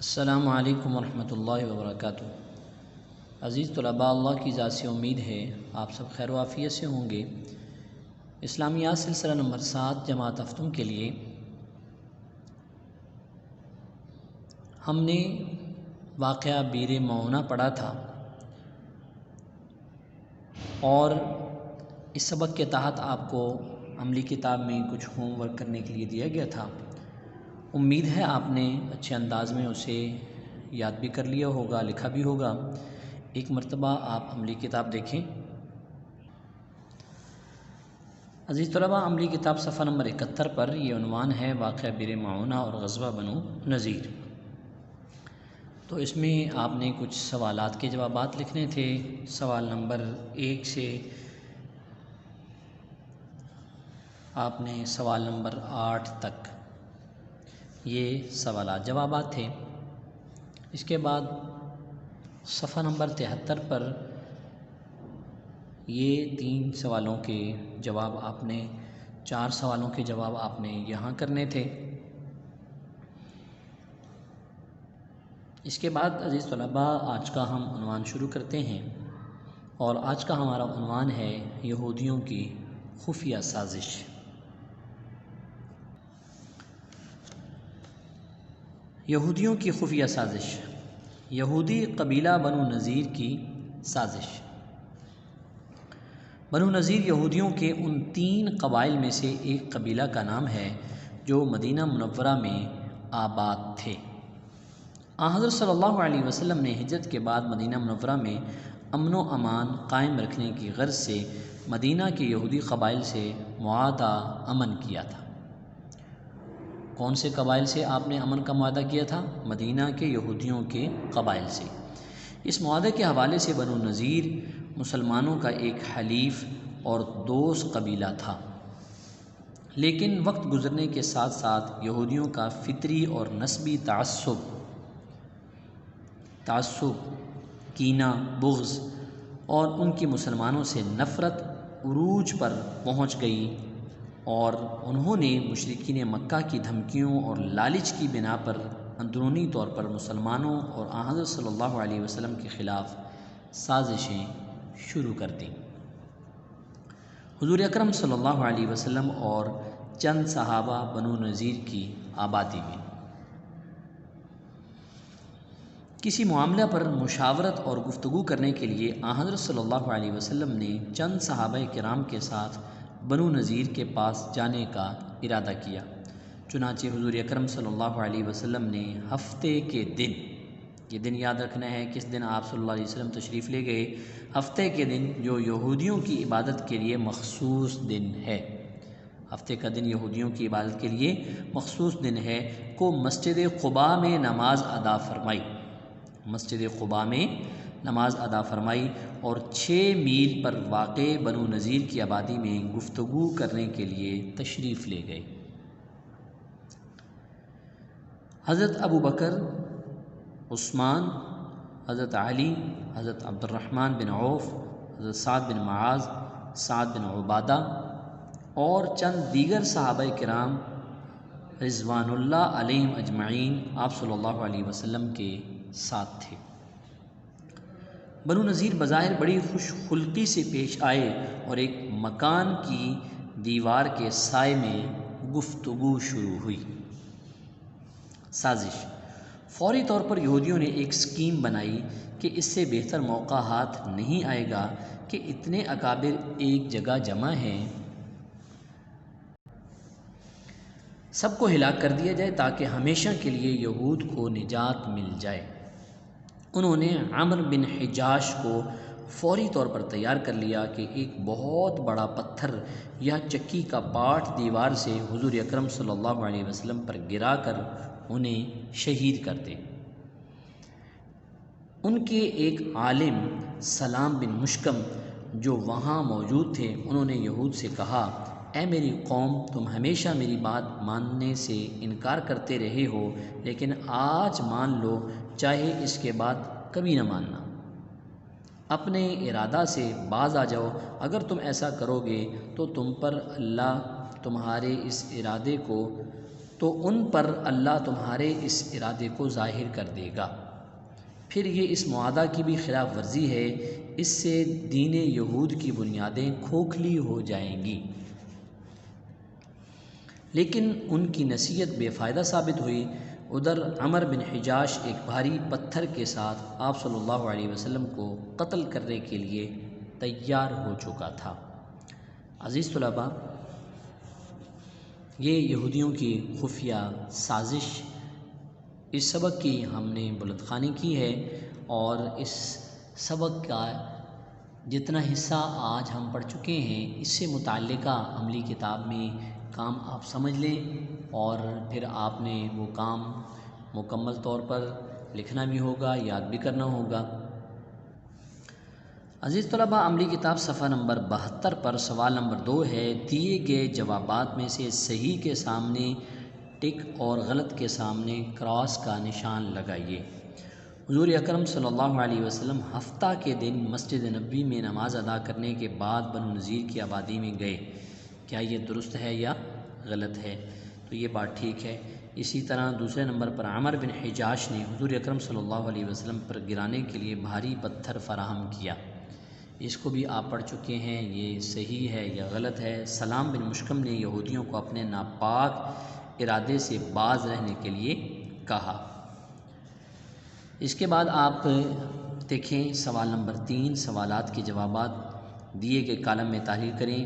السلام علیکم ورحمۃ اللہ وبرکاتہ۔ عزیز طلباء، اللہ کی ذات سے امید ہے آپ سب خیر و عافیت سے ہوں گے۔ اسلامیات سلسلہ نمبر 7 جماعت ہفتوں کے لیے ہم نے واقعہ بیر معونہ پڑھا تھا اور اس سبق کے تحت آپ کو عملی کتاب میں کچھ ہوم ورک کرنے کے لیے دیا گیا تھا۔ امید ہے آپ نے اچھے انداز میں اسے یاد بھی کر لیا ہوگا، لکھا بھی ہوگا۔ ایک مرتبہ آپ عملی کتاب دیکھیں۔ عزیز طلباء، عملی کتاب صفحہ نمبر 71 پر یہ عنوان ہے واقعہ بیر معونہ اور غزوہ بنو نذیر۔ تو اس میں آپ نے کچھ سوالات کے جوابات لکھنے تھے۔ سوال نمبر 1 سے آپ نے سوال نمبر 8 تک یہ سوالات جوابات تھے۔ اس کے بعد صفحہ نمبر 73 پر یہ 3 سوالوں کے جواب آپ نے 4 سوالوں کے جواب آپ نے یہاں کرنے تھے۔ اس کے بعد عزیز طلباء، آج کا ہم عنوان شروع کرتے ہیں اور آج کا ہمارا عنوان ہے یہودیوں کی خفیہ سازش۔ یہودیوں کی خفیہ سازش، یہودی قبیلہ بنو نذیر کی سازش۔ بنو نذیر یہودیوں کے ان 3 قبائل میں سے ایک قبیلہ کا نام ہے جو مدینہ منورہ میں آباد تھے۔ حضرت صلی اللہ علیہ وسلم نے ہجرت کے بعد مدینہ منورہ میں امن و امان قائم رکھنے کی غرض سے مدینہ کے یہودی قبائل سے معاہدہ امن کیا تھا۔ کون سے قبائل سے آپ نے امن کا معاہدہ کیا تھا؟ مدینہ کے یہودیوں کے قبائل سے۔ اس معاہدے کے حوالے سے بنو نذیر مسلمانوں کا ایک حلیف اور دوست قبیلہ تھا، لیکن وقت گزرنے کے ساتھ ساتھ یہودیوں کا فطری اور نسبی تعصب، کینہ، بغض اور ان کی مسلمانوں سے نفرت عروج پر پہنچ گئی اور انہوں نے مشرکین مکہ کی دھمکیوں اور لالچ کی بنا پر اندرونی طور پر مسلمانوں اور حضرت صلی اللہ علیہ وسلم کے خلاف سازشیں شروع کر دیں۔ حضور اکرم صلی اللہ علیہ وسلم اور چند صحابہ بنو نذیر کی آبادی میں کسی معاملہ پر مشاورت اور گفتگو کرنے کے لیے حضرت صلی اللہ علیہ وسلم نے چند صحابہ کرام کے ساتھ بنو نذیر کے پاس جانے کا ارادہ کیا۔ چنانچہ حضور اکرم صلی اللہ علیہ وسلم نے ہفتے کے دن، یہ دن یاد رکھنا ہے کس دن آپ صلی اللہ علیہ وسلم تشریف لے گئے، ہفتے کے دن جو یہودیوں کی عبادت کے لیے مخصوص دن ہے، ہفتے کا دن یہودیوں کی عبادت کے لیے مخصوص دن ہے، کو مسجد قباء میں نماز ادا فرمائی۔ مسجد قباء میں نماز ادا فرمائی اور 6 میل پر واقع بنو نذیر کی آبادی میں گفتگو کرنے کے لیے تشریف لے گئے۔ حضرت ابو بکر، عثمان، حضرت علی، حضرت عبد الرحمن بن عوف، حضرت سعد بن معاذ، سعد بن عبادہ اور چند دیگر صحابہ کرام رضوان اللہ علیہم اجمعین آپ صلی اللہ علیہ وسلم کے ساتھ تھے۔ بنو نذیر بظاہر بڑی خوش خلقی سے پیش آئے اور ایک مکان کی دیوار کے سائے میں گفتگو شروع ہوئی۔ سازش، فوری طور پر یہودیوں نے ایک اسکیم بنائی کہ اس سے بہتر موقع ہاتھ نہیں آئے گا کہ اتنے اکابر ایک جگہ جمع ہیں، سب کو ہلاک کر دیا جائے تاکہ ہمیشہ کے لیے یہود کو نجات مل جائے۔ انہوں نے عمرو بن حجاش کو فوری طور پر تیار کر لیا کہ ایک بہت بڑا پتھر یا چکی کا پاٹ دیوار سے حضور اکرم صلی اللہ علیہ وسلم پر گرا کر انہیں شہید کر دے۔ ان کے ایک عالم سلام بن مشکم جو وہاں موجود تھے، انہوں نے یہود سے کہا، اے میری قوم، تم ہمیشہ میری بات ماننے سے انکار کرتے رہے ہو، لیکن آج مان لو، چاہے اس کے بعد کبھی نہ ماننا۔ اپنے ارادہ سے باز آ جاؤ، اگر تم ایسا کرو گے تو تم پر اللہ تمہارے اس ارادے کو تو ان پر اللہ تمہارے اس ارادے کو ظاہر کر دے گا۔ پھر یہ اس معاہدہ کی بھی خلاف ورزی ہے، اس سے دین یہود کی بنیادیں کھوکھلی ہو جائیں گی۔ لیکن ان کی نصیحت بے فائدہ ثابت ہوئی۔ ادھر عمر بن حجاش ایک بھاری پتھر کے ساتھ آپ صلی اللہ علیہ وسلم کو قتل کرنے کے لیے تیار ہو چکا تھا۔ عزیز طلباء، یہ یہودیوں کی خفیہ سازش، اس سبق کی ہم نے بلند خوانی کی ہے، اور اس سبق کا جتنا حصہ آج ہم پڑھ چکے ہیں اس سے متعلقہ عملی کتاب میں کام آپ سمجھ لیں، اور پھر آپ نے وہ کام مکمل طور پر لکھنا بھی ہوگا، یاد بھی کرنا ہوگا۔ عزیز طلباء، عملی کتاب صفحہ نمبر 72 پر سوال نمبر 2 ہے، دیے گئے جوابات میں سے صحیح کے سامنے ٹک اور غلط کے سامنے کراس کا نشان لگائیے۔ حضور اکرم صلی اللہ علیہ وسلم ہفتہ کے دن مسجد نبوی میں نماز ادا کرنے کے بعد بنو نذیر کی آبادی میں گئے، کیا یہ درست ہے یا غلط ہے؟ تو یہ بات ٹھیک ہے۔ اسی طرح دوسرے نمبر پر عمر بن حجاش نے حضور اکرم صلی اللہ علیہ وسلم پر گرانے کے لیے بھاری پتھر فراہم کیا، اس کو بھی آپ پڑھ چکے ہیں، یہ صحیح ہے یا غلط ہے۔ سلام بن مشکم نے یہودیوں کو اپنے ناپاک ارادے سے باز رہنے کے لیے کہا۔ اس کے بعد آپ دیکھیں سوال نمبر 3، سوالات کے جوابات دیے گئے کالم میں تحریر کریں۔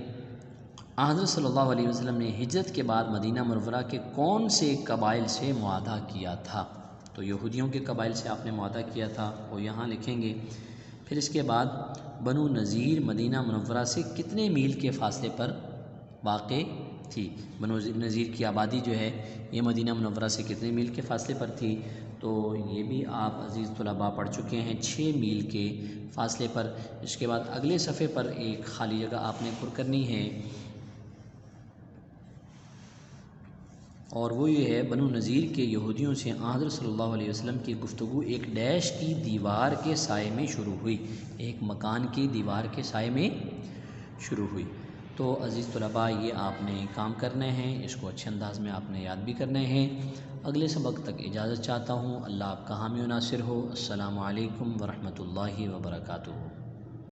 حضرت صلی اللہ علیہ وسلم نے ہجرت کے بعد مدینہ منورہ کے کون سے قبائل سے معاہدہ کیا تھا؟ تو یہودیوں کے قبائل سے آپ نے معاہدہ کیا تھا، وہ یہاں لکھیں گے۔ پھر اس کے بعد بنو نذیر مدینہ منورہ سے کتنے میل کے فاصلے پر واقع تھی؟ بنو نذیر کی آبادی جو ہے یہ مدینہ منورہ سے کتنے میل کے فاصلے پر تھی؟ تو یہ بھی آپ عزیز طلباء پڑھ چکے ہیں، 6 میل کے فاصلے پر۔ اس کے بعد اگلے صفحے پر ایک خالی جگہ آپ نے پر کرنی ہے، اور وہ یہ ہے، بنو نذیر کے یہودیوں سے حضرت صلی اللہ علیہ وسلم کی گفتگو ایک ڈیش کی دیوار کے سائے میں شروع ہوئی، ایک مکان کی دیوار کے سائے میں شروع ہوئی۔ تو عزیز طلباء، یہ آپ نے کام کرنے ہیں، اس کو اچھے انداز میں آپ نے یاد بھی کرنے ہیں۔ اگلے سبق تک اجازت چاہتا ہوں، اللہ آپ کا حامی و ناصر ہو۔ السلام علیکم ورحمۃ اللہ وبرکاتہ۔